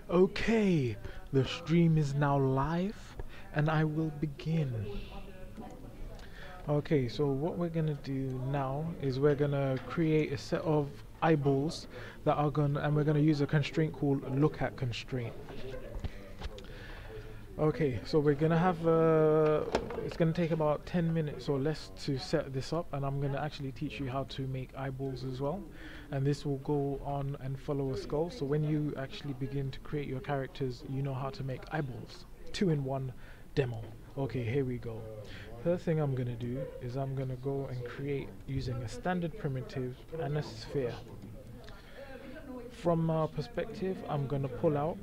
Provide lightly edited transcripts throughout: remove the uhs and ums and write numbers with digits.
Okay, the stream is now live and I will begin. Okay, so what we're gonna do now is we're gonna create a set of eyeballs that are gonna, and we're gonna use a constraint called look at constraint. Okay, so we're gonna have it's gonna take about 10 minutes or less to set this up, and I'm gonna actually teach you how to make eyeballs as well, and this will go on and follow a skull, so when you actually begin to create your characters, you know how to make eyeballs. 2-in-1 demo. Okay, here we go. First thing I'm gonna do is I'm gonna go and create using a standard primitive and a sphere. From our perspective, I'm gonna pull out,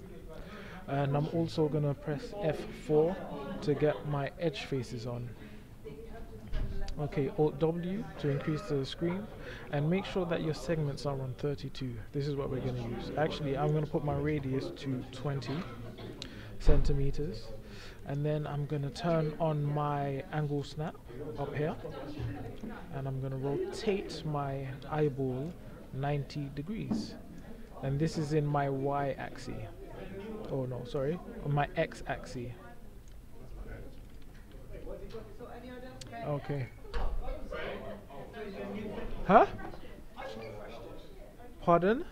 and I'm also gonna press F4 to get my edge faces on. Okay, Alt W to increase the screen, and make sure that your segments are on 32. This is what we're gonna use. Actually, I'm gonna put my radius to 20 centimeters, and then I'm gonna turn on my angle snap up here, and I'm gonna rotate my eyeball 90 degrees, and this is in my Y axis. Oh no, sorry, on my X axis. Okay. Huh? Pardon?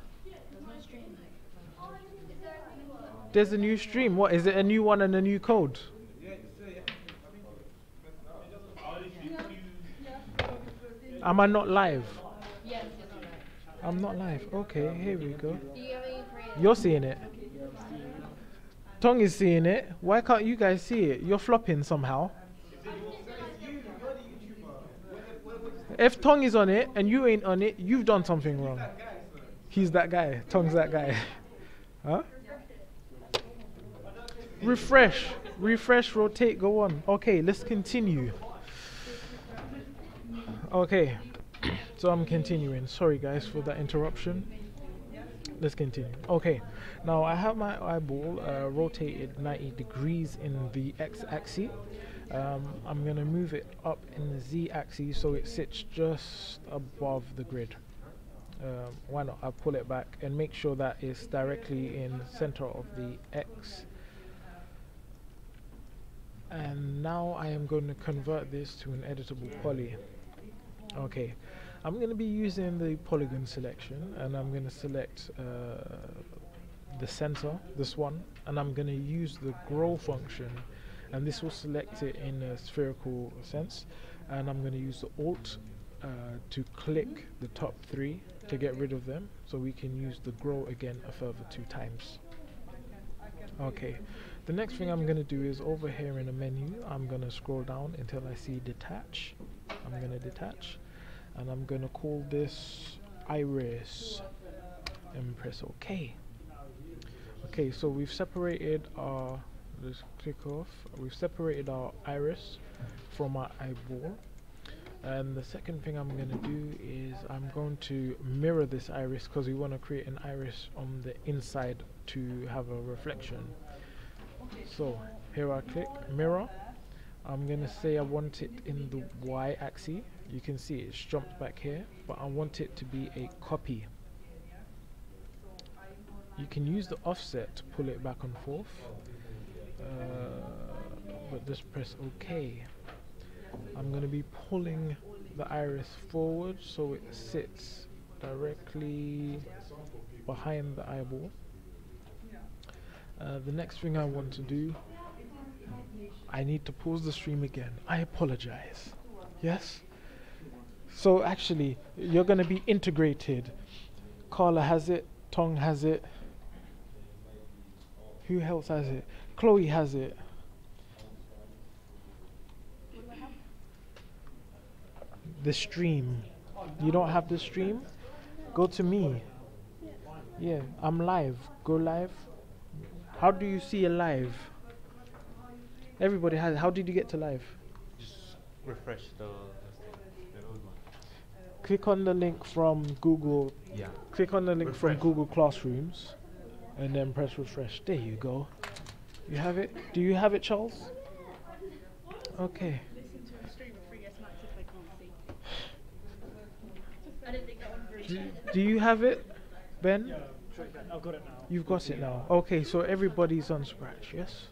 There's a new stream. What is it? A new one and a new code? Am I not live? I'm not live. Okay, here we go. You're seeing it. Tong is seeing it. Why can't you guys see it? You're flopping somehow. If Tong is on it and you ain't on it, you've done something wrong. He's that guy. Tong's that guy. Huh? Refresh. Refresh, rotate, go on. Okay, let's continue. Okay. So I'm continuing. Sorry guys for that interruption. Let's continue. Okay, now I have my eyeball rotated 90 degrees in the x-axis. I'm going to move it up in the z-axis so it sits just above the grid. Why not? I'll pull it back and make sure that it's directly in center of the x. And now I am going to convert this to an editable poly. Okay. I'm going to be using the polygon selection, and I'm going to select the center, this one, and I'm going to use the grow function, and this will select it in a spherical sense, and I'm going to use the Alt to click the top 3 to get rid of them, so we can use the grow again a further 2 times. Okay, the next thing I'm going to do is over here in the menu, I'm going to scroll down until I see detach. I'm going to detach. And I'm going to call this iris and press OK. Okay, so we've separated our, let's click off, we've separated our iris from our eyeball. And the second thing I'm going to do is I'm going to mirror this iris because we want to create an iris on the inside to have a reflection. So here I click mirror. I'm going to say I want it in the Y axis. You can see it's jumped back here, but I want it to be a copy. You can use the offset to pull it back and forth, but just press OK. I'm going to be pulling the iris forward so it sits directly behind the eyeball. The next thing I want to do, I need to pause the stream again. I apologize. Yes? So actually, you're going to be integrated. Carla has it, Tong has it. Who else has it? Chloe has it. The stream. You don't have the stream? Go to me. Yeah, I'm live. Go live. How do you see a live? Everybody has it. How did you get to live? Just refresh the old one. Click on the link from Google. Yeah. Click on the link from Google Classrooms and then press refresh. There you go. You have it. Do you have it, Charles? Okay. Listen to a stream of 3S Max if they can't see. I didn't think that one very Do you have it, Ben? Yeah, sure you can. I've got it now. You've got it now. Okay, so everybody's on scratch, yes?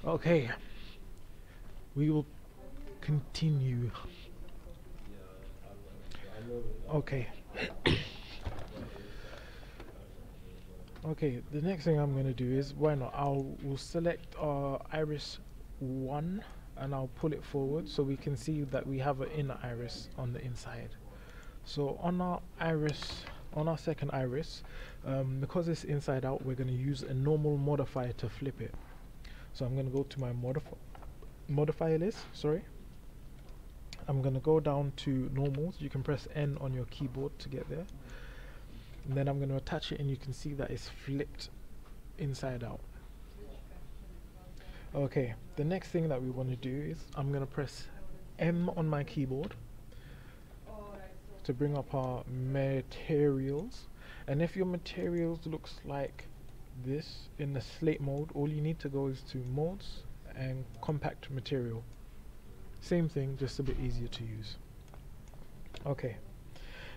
Okay. We will continue. Okay. Okay, the next thing I'm going to do is, why not, we'll select our iris 1 and I'll pull it forward so we can see that we have an inner iris on the inside. So on our iris, on our second iris, because it's inside out, we're going to use a normal modifier to flip it. So I'm going to go to my modifier list, sorry. I'm going to go down to normals. You can press N on your keyboard to get there. And then I'm going to attach it and you can see that it's flipped inside out. Okay, the next thing that we want to do is I'm going to press M on my keyboard to bring up our materials. And if your materials looks like this in the slate mode, all you need to go is to modes and compact material. Same thing, just a bit easier to use. Okay,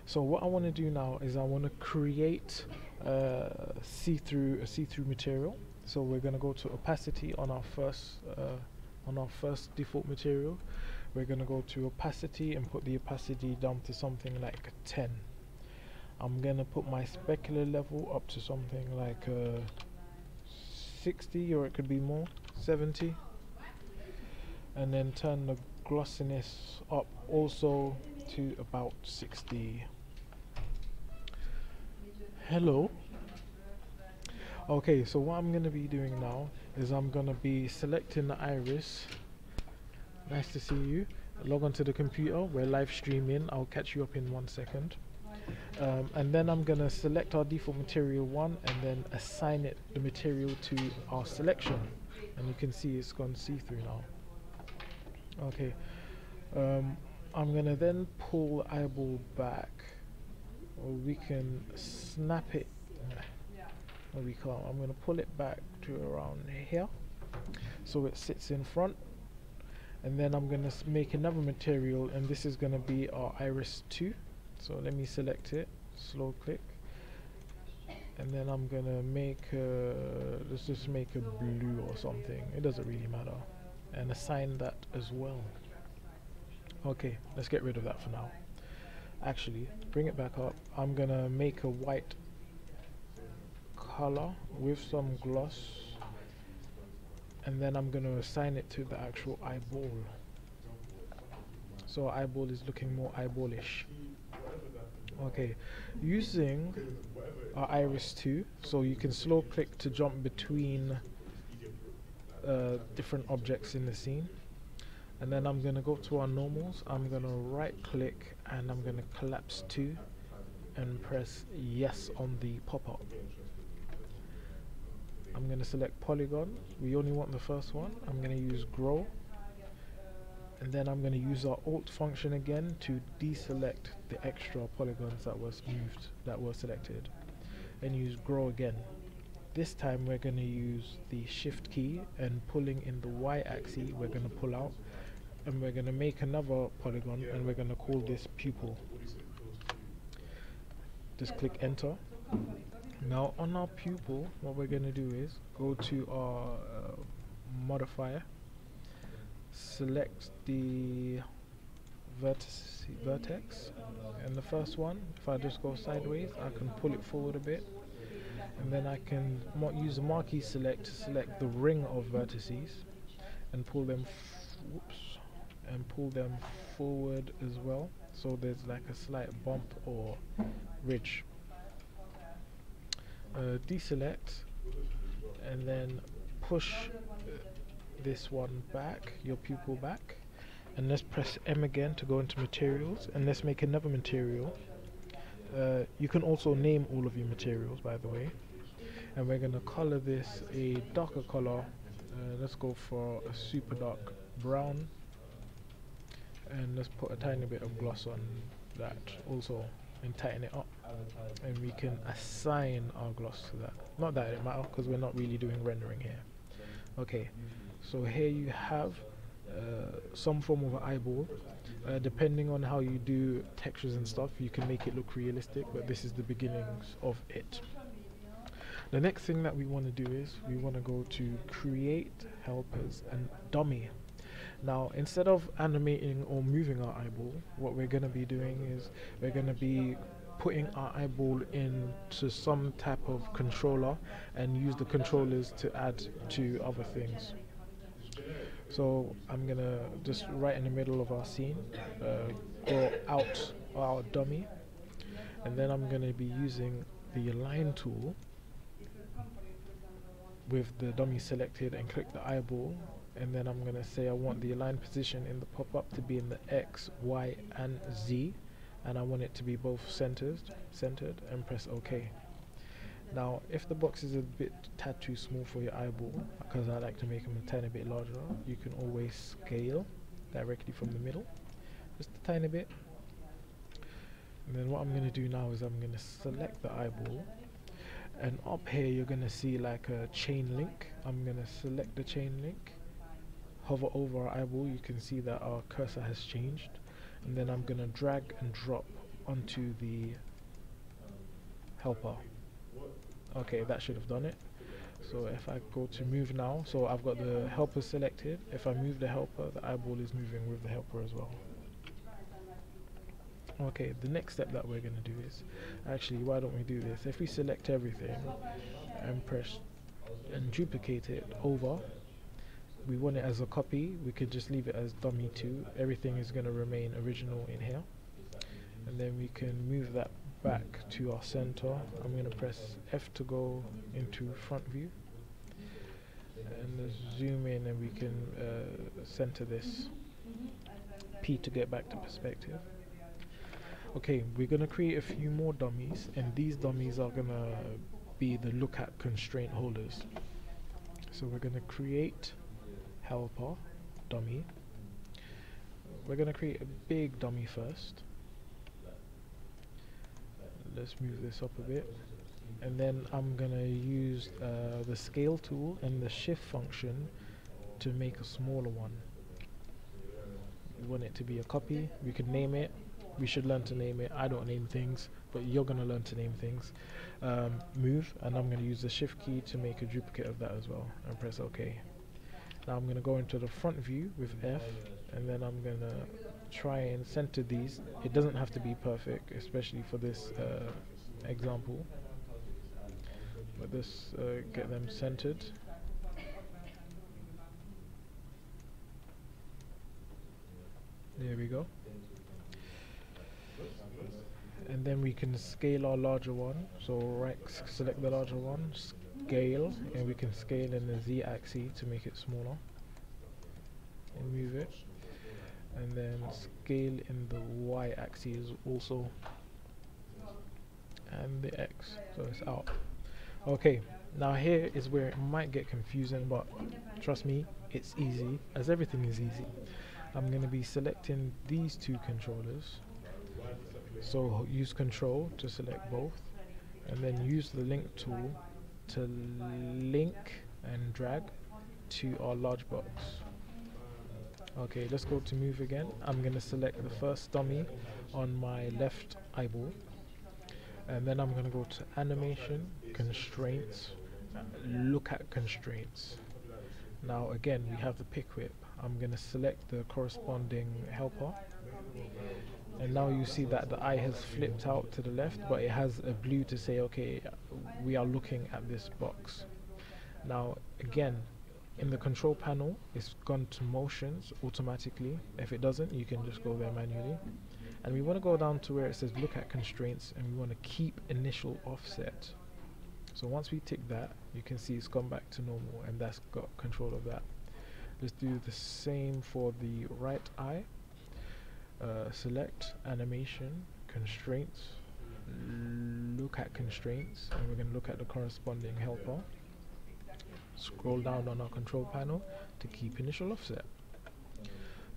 so what I want to do now is I want to create a see-through material. So we're going to go to opacity on our first default material. We're going to go to opacity and put the opacity down to something like 10. I'm going to put my specular level up to something like 60, or it could be more, 70. And then turn the glossiness up also to about 60. Hello. Okay, so what I'm going to be doing now is I'm going to be selecting the iris. Nice to see you. Log on to the computer. We're live streaming. I'll catch you up in 1 second. And then I'm going to select our default material 1 and then assign it the material to our selection. And you can see it's gone see-through now. Okay. I'm going to then pull the eyeball back. Or we can snap it. No, we can't. I'm going to pull it back to around here so it sits in front. And then I'm going to make another material, and this is going to be our iris 2. So let me select it, slow click, and then I'm going to make let's just make a blue or something, it doesn't really matter, and assign that as well. Okay, let's get rid of that for now. Actually, bring it back up. I'm going to make a white color with some gloss, and then I'm going to assign it to the actual eyeball. So our eyeball is looking more eyeballish. Okay, using our iris 2, so you can slow click to jump between different objects in the scene. And then I'm going to go to our normals. I'm going to right click and I'm going to collapse 2 and press yes on the pop-up. I'm going to select polygon. We only want the first one. I'm going to use grow, and then I'm going to use our alt function again to deselect the extra polygons that was moved, that were selected, and use grow again. This time we're going to use the shift key, and pulling in the y axis we're going to pull out, and we're going to make another polygon, and we're going to call this pupil. Just click enter. Now on our pupil, what we're going to do is go to our modifier, select the vertex, and the first one, if I just go sideways, I can pull it forward a bit, and then I can use the marquee select to select the ring of vertices and pull them forward as well, so there's like a slight bump or ridge. Deselect and then push this one back, your pupil back, and let's press M again to go into materials, and let's make another material. You can also name all of your materials, by the way, and we're going to color this a darker color. Let's go for a super dark brown, and let's put a tiny bit of gloss on that also and tighten it up. and we can assign our gloss to that. Not that it matters because we're not really doing rendering here. Okay, so here you have some form of an eyeball. Depending on how you do textures and stuff, you can make it look realistic, but this is the beginnings of it. The next thing that we want to do is we want to go to create helpers and dummy. Now, instead of animating or moving our eyeball, what we're going to be doing is we're going to be putting our eyeball into some type of controller and use the controllers to add to other things. So I'm going to just right in the middle of our scene, go out our dummy, and then I'm going to be using the align tool with the dummy selected and click the eyeball, and then I'm going to say I want the align position in the pop-up to be in the X, Y and Z, and I want it to be both centered, and press OK. Now if the box is a bit tad too small for your eyeball, because I like to make them a tiny bit larger, you can always scale directly from the middle, just a tiny bit. And then what I'm going to do now is I'm going to select the eyeball, and up here you're going to see like a chain link. I'm going to select the chain link, hover over our eyeball, you can see that our cursor has changed, and then I'm going to drag and drop onto the helper. Okay, that should have done it. So if I go to move now, so I've got the helper selected. If I move the helper, the eyeball is moving with the helper as well. Okay, the next step that we're going to do is, actually, why don't we do this? If we select everything and press and duplicate it over, we want it as a copy, we could just leave it as dummy 2. Everything is going to remain original in here, and then we can move that back to our center. I'm going to press F to go into front view, and let's zoom in, and we can center this, P to get back to perspective. Okay, we're going to create a few more dummies, and these dummies are going to be the look at constraint holders. So we're going to create helper dummy. We're going to create a big dummy first. Let's move this up a bit, and then I'm going to use the scale tool and the shift function to make a smaller one. We want it to be a copy. We could name it. We should learn to name it. I don't name things, but you're going to learn to name things. Move, and I'm going to use the shift key to make a duplicate of that as well, and press OK. Now I'm going to go into the front view with F, and then I'm going to try and center these. It doesn't have to be perfect, especially for this example, but just get them centered. There we go. And then we can scale our larger one. So right, select the larger one, scale, and we can scale in the Z axis to make it smaller, and move it, and then scale in the Y axis also, and the X, so it's out. Okay, now here is where it might get confusing, but trust me, it's easy, as everything is easy. I'm going to be selecting these two controllers, so use control to select both, and then use the link tool to link and drag to our large box. Okay, let's go to move again. I'm going to select the first dummy on my left eyeball, and then I'm going to go to animation, constraints, look at constraints. Now again, we have the pick whip. I'm going to select the corresponding helper, and now you see that the eye has flipped out to the left, but it has a blue to say, okay, we are looking at this box. Now again, in the control panel, it's gone to motions automatically. If it doesn't, you can just go there manually. And we want to go down to where it says look at constraints, and we want to keep initial offset. So once we tick that, you can see it's gone back to normal, and that's got control of that. Let's do the same for the right eye. Select animation, constraints, look at constraints, and we're going to look at the corresponding helper. Scroll down on our control panel to keep initial offset.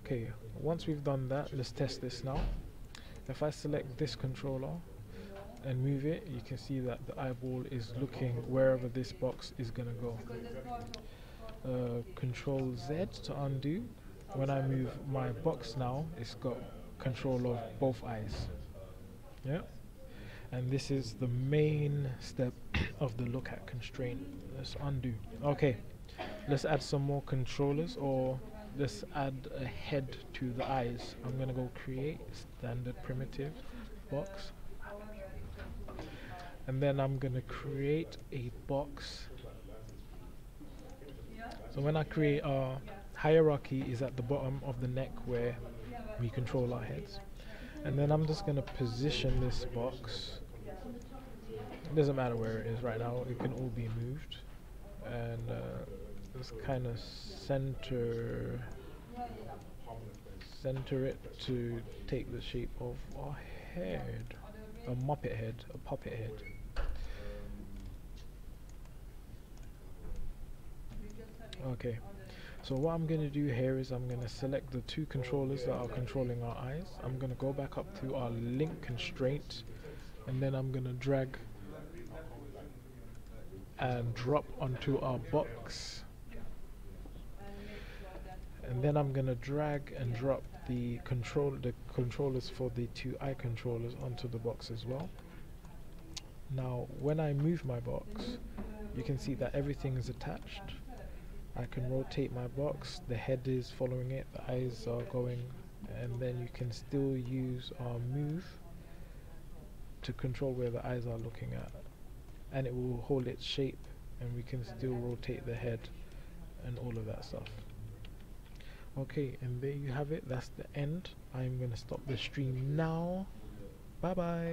Okay, once we've done that, let's test this now. If I select this controller, and move it, you can see that the eyeball is looking wherever this box is gonna go. Control Z to undo. When I move my box now, it's got control of both eyes. Yeah, and this is the main step of the look at constraint. Let's undo. Okay, let's add some more controllers, or let's add a head to the eyes. I'm gonna go create standard primitive box, and then I'm gonna create a box. So when I create our hierarchy is at the bottom of the neck where we control our heads, and then I'm just gonna position this box. It doesn't matter where it is right now, it can all be moved, and just kind of center it to take the shape of our head, a muppet head, a puppet head. Okay, so what I'm going to do here is I'm going to select the two controllers that are controlling our eyes. I'm going to go back up to our link constraint, and then I'm going to drag and drop onto our box, and then I'm going to drag and drop the controllers for the two eye controllers onto the box as well. Now when I move my box, you can see that everything is attached. I can rotate my box, the head is following it, the eyes are going, and then you can still use our move to control where the eyes are looking at, and it will hold its shape, and we can still rotate the head and all of that stuff. Okay, and there you have it. That's the end. I'm going to stop the stream now. Bye bye.